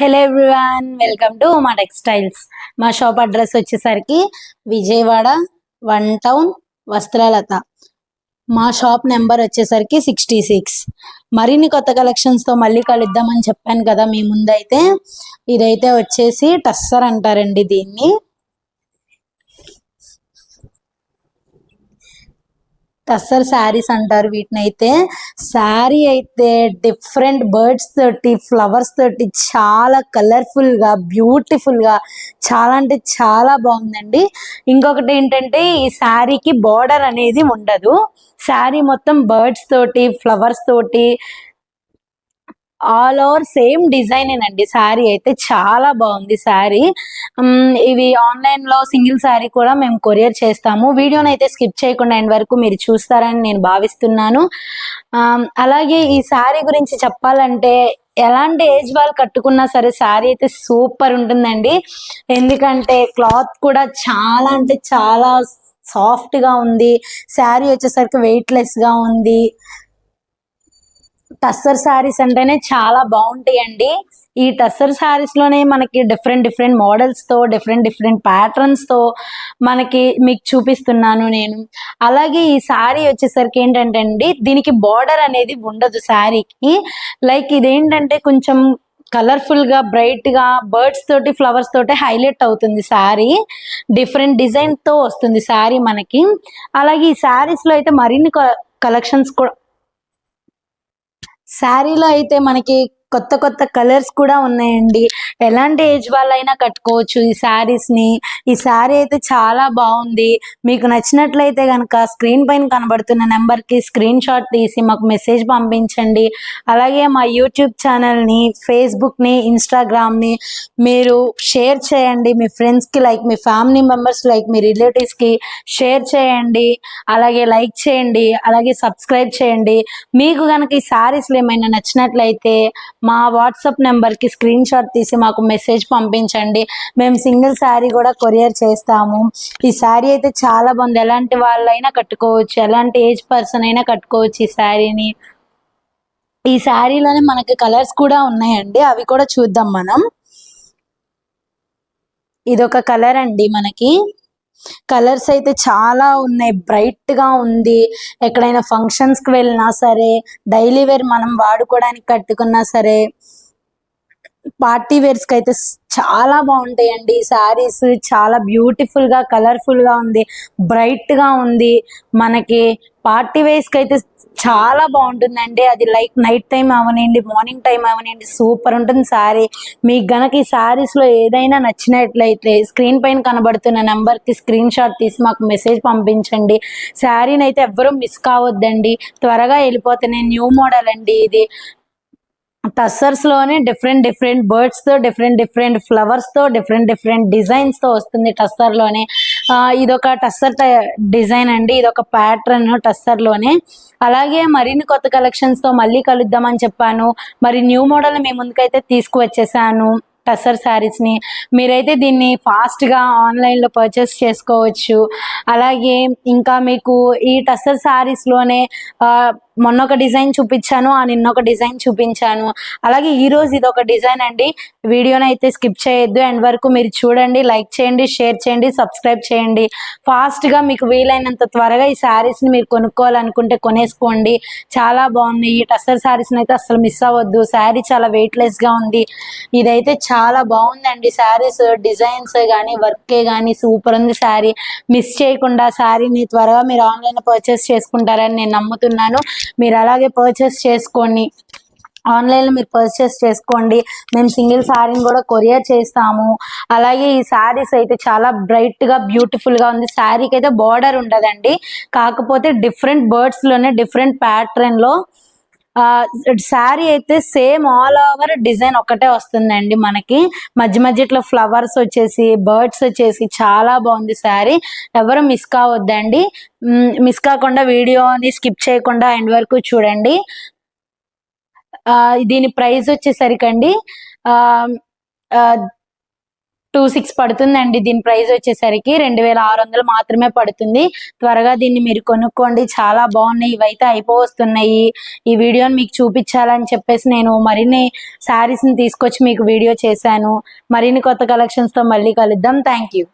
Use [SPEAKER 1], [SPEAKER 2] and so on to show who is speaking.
[SPEAKER 1] Hello everyone, welcome to మా textiles. మా shop address వచ్చేసరికి విజయవాడ 1 టౌన్ వస్త్రలత. మా షాప్ నెంబర్ వచ్చేసరికి 66. మరిన్ని కొత్త కలెక్షన్స్తో మళ్ళీ కలుద్దామని చెప్పాను కదా మీ ముందైతే. ఇదైతే వచ్చేసి టస్సర్ అంటారండి దీన్ని. టస్సర్ శారీస్ అంటారు వీటిని. అయితే శారీ అయితే డిఫరెంట్ బర్డ్స్ తోటి, ఫ్లవర్స్ తోటి చాలా కలర్ఫుల్ గా, బ్యూటిఫుల్ గా, చాలా అంటే చాలా బాగుందండి. ఇంకొకటి ఏంటంటే ఈ శారీకి బార్డర్ అనేది ఉండదు. శారీ మొత్తం బర్డ్స్ తోటి, ఫ్లవర్స్ తోటి ఆల్ ఓవర్ సేమ్ డిజైన్ అండి. శారీ అయితే చాలా బాగుంది శారీ. ఇవి ఆన్లైన్ లో సింగిల్ శారీ కూడా మేము కొరియర్ చేస్తాము. వీడియోని అయితే స్కిప్ చేయకుండా ఎండ్ వరకు మీరు చూస్తారని నేను భావిస్తున్నాను. అలాగే ఈ శారీ గురించి చెప్పాలంటే ఎలాంటి ఏజ్ వాళ్ళు కట్టుకున్నా సరే శారీ అయితే సూపర్ ఉంటుందండి. ఎందుకంటే క్లాత్ కూడా చాలా అంటే చాలా సాఫ్ట్ గా ఉంది. శారీ వచ్చేసరికి వెయిట్ లెస్ గా ఉంది. టస్సర్ శారీస్ అంటేనే చాలా బాగుంటాయండి. ఈ టస్సర్ శారీస్ లోనే మనకి డిఫరెంట్ డిఫరెంట్ మోడల్స్ తో, డిఫరెంట్ డిఫరెంట్ ప్యాటర్న్స్ తో మీకు చూపిస్తున్నాను నేను. అలాగే ఈ శారీ వచ్చేసరికి ఏంటంటే అండి, దీనికి బార్డర్ అనేది ఉండదు శారీకి. లైక్ ఇదేంటంటే కొంచెం కలర్ఫుల్ గా, బ్రైట్ గా, బర్డ్స్ తోటి, ఫ్లవర్స్ తోటి హైలైట్ అవుతుంది శారీ. డిఫరెంట్ డిజైన్ తో వస్తుంది శారీ మనకి. అలాగే ఈ శారీస్ లో అయితే మరిన్ని కలెక్షన్స్ కూడా, శారీలో అయితే మనకి కొత్త కొత్త కలర్స్ కూడా ఉన్నాయండి. ఎలాంటి ఏజ్ వాళ్ళైనా కట్టుకోవచ్చు ఈ శారీస్ ని. ఈ శారీ అయితే చాలా బాగుంది. మీకు నచ్చినట్లయితే కనుక స్క్రీన్ పైన కనబడుతున్న నెంబర్ కి స్క్రీన్ షాట్ తీసి మాకు మెసేజ్ పంపించండి. అలాగే మా యూట్యూబ్ ఛానల్ ని, ఫేస్బుక్ ని, ఇన్స్టాగ్రామ్ ని మీరు షేర్ చేయండి. మీ ఫ్రెండ్స్ కి, లైక్ మీ ఫ్యామిలీ మెంబర్స్, లైక్ మీ రిలేటివ్స్ కి షేర్ చేయండి. అలాగే లైక్ చేయండి, అలాగే సబ్స్క్రైబ్ చేయండి. మీకు కనుక ఈ శారీస్ ఏమైనా నచ్చినట్లయితే మా వాట్సాప్ నెంబర్ కి స్క్రీన్ షాట్ తీసి మాకు మెసేజ్ పంపించండి. మేము సింగిల్ శారీ కూడా కొరియర్ చేస్తాము. ఈ శారీ అయితే చాలా బాగుంది. ఎలాంటి వాళ్ళైనా కట్టుకోవచ్చు, ఎలాంటి ఏజ్ పర్సన్ అయినా కట్టుకోవచ్చు ఈ శారీని. ఈ శారీలోనే మనకి కలర్స్ కూడా ఉన్నాయండి, అవి కూడా చూద్దాం మనం. ఇదొక కలర్ అండి. మనకి కలర్స్ అయితే చాలా ఉన్నాయి. బ్రైట్ గా ఉంది. ఎక్కడైనా ఫంక్షన్స్ కి వెళ్ళినా సరే, డైలీ వేర్ మనం వాడుకోవడానికి కట్టుకున్నా సరే, పార్టీ వేర్స్ కి అయితే చాలా బాగుంటాయండి. శారీస్ చాలా బ్యూటిఫుల్ గా, కలర్ఫుల్ గా ఉంది, బ్రైట్ గా ఉంది. మనకి పార్టీ వేర్స్ కి అయితే చాలా బాగుంటుందండి. అది లైక్ నైట్ టైం అవనండి, మార్నింగ్ టైం అవనండి, సూపర్ ఉంటుంది శారీ. మీకు గనక ఈ శారీస్ లో ఏదైనా నచ్చినట్లయితే స్క్రీన్ పైన కనబడుతున్న నెంబర్ కి స్క్రీన్ షాట్ తీసి మాకు మెసేజ్ పంపించండి. శారీని అయితే ఎవ్వరూ మిస్ కావద్దండి, త్వరగా వెళ్ళిపోతున్నాయి. న్యూ మోడల్ అండి ఇది. టస్సర్స్ లోనే డిఫరెంట్ డిఫరెంట్ బర్డ్స్ తో, డిఫరెంట్ డిఫరెంట్ ఫ్లవర్స్ తో, డిఫరెంట్ డిఫరెంట్ డిజైన్స్ తో వస్తుంది టస్సర్ లోనే. ఇదొక టస్సర్ డిజైన్ అండి, ఇదొక ప్యాటర్న్ టస్సర్ లోనే. అలాగే మరిన్ని కొత్త కలెక్షన్స్ తో మళ్ళీ కలుద్దామని చెప్పాను. మరి న్యూ మోడల్ మీ ముందుకైతే తీసుకువచ్చేసాను టస్సర్ శారీస్ ని. మీరైతే దీన్ని ఫాస్ట్ గా ఆన్లైన్ లో పర్చేస్ చేసుకోవచ్చు. అలాగే ఇంకా మీకు ఈ టస్సర్ శారీస్ లోనే మొన్న ఒక డిజైన్ చూపించాను, నిన్న ఒక డిజైన్ చూపించాను. అలాగే ఈ రోజు ఇది ఒక డిజైన్ అండి. వీడియోని అయితే స్కిప్ చేయొద్దు, ఎండ్ వరకు మీరు చూడండి. లైక్ చేయండి, షేర్ చేయండి, సబ్స్క్రైబ్ చేయండి. ఫాస్ట్ గా మీకు వీలైనంత త్వరగా ఈ శారీస్ ని మీరు కొనుక్కోవాలనుకుంటే కొనేసుకోండి. చాలా బాగున్నాయి ఈ టస్సర్ శారీస్ అయితే అసలు మిస్ అవ్వద్దు. శారీ చాలా వెయిట్ లెస్ గా ఉంది. ఇదైతే చాలా బాగుందండి. శారీస్ డిజైన్స్ కానీ, వర్కే కానీ సూపర్ ఉంది శారీ. మిస్ చేయకుండా శారీని త్వరగా మీరు ఆన్లైన్ లో పర్చేస్ చేసుకుంటారని నేను నమ్ముతున్నాను. మీరు అలాగే పర్చేస్ చేసుకోండి, ఆన్లైన్ లో మీరు పర్చేస్ చేసుకోండి. మేము సింగిల్ శారీని కూడా కొరియర్ చేస్తాము. అలాగే ఈ శారీస్ అయితే చాలా బ్రైట్ గా, బ్యూటిఫుల్ గా ఉంది. శారీకి అయితే బార్డర్ ఉండదండి, కాకపోతే డిఫరెంట్ బర్డ్స్ లోనే డిఫరెంట్ ప్యాటర్న్ లో శారీ అయితే సేమ్ ఆల్ ఓవర్ డిజైన్ ఒకటే వస్తుందండి. మనకి మధ్య మధ్యలో ఫ్లవర్స్ వచ్చేసి, బర్డ్స్ వచ్చేసి చాలా బాగుంది శారీ. ఎవరు మిస్ కావద్దండి. మిస్ కాకుండా వీడియోని స్కిప్ చేయకుండా ఎండ్ వరకు చూడండి. దీని ప్రైస్ వచ్చేసరికి అండి 26 పడుతుందండి. దీని ప్రైస్ వచ్చేసరికి 2600 మాత్రమే పడుతుంది. త్వరగా దీన్ని మీరు కొనుక్కోండి, చాలా బాగున్నాయి. ఇవైతే అయిపోవస్తున్నాయి. ఈ వీడియోని మీకు చూపించాలని చెప్పేసి నేను మరిన్ని శారీస్ని తీసుకొచ్చి మీకు వీడియో చేశాను. మరిన్ని కొత్త కలెక్షన్స్తో మళ్ళీ కలుద్దాం. Thank you.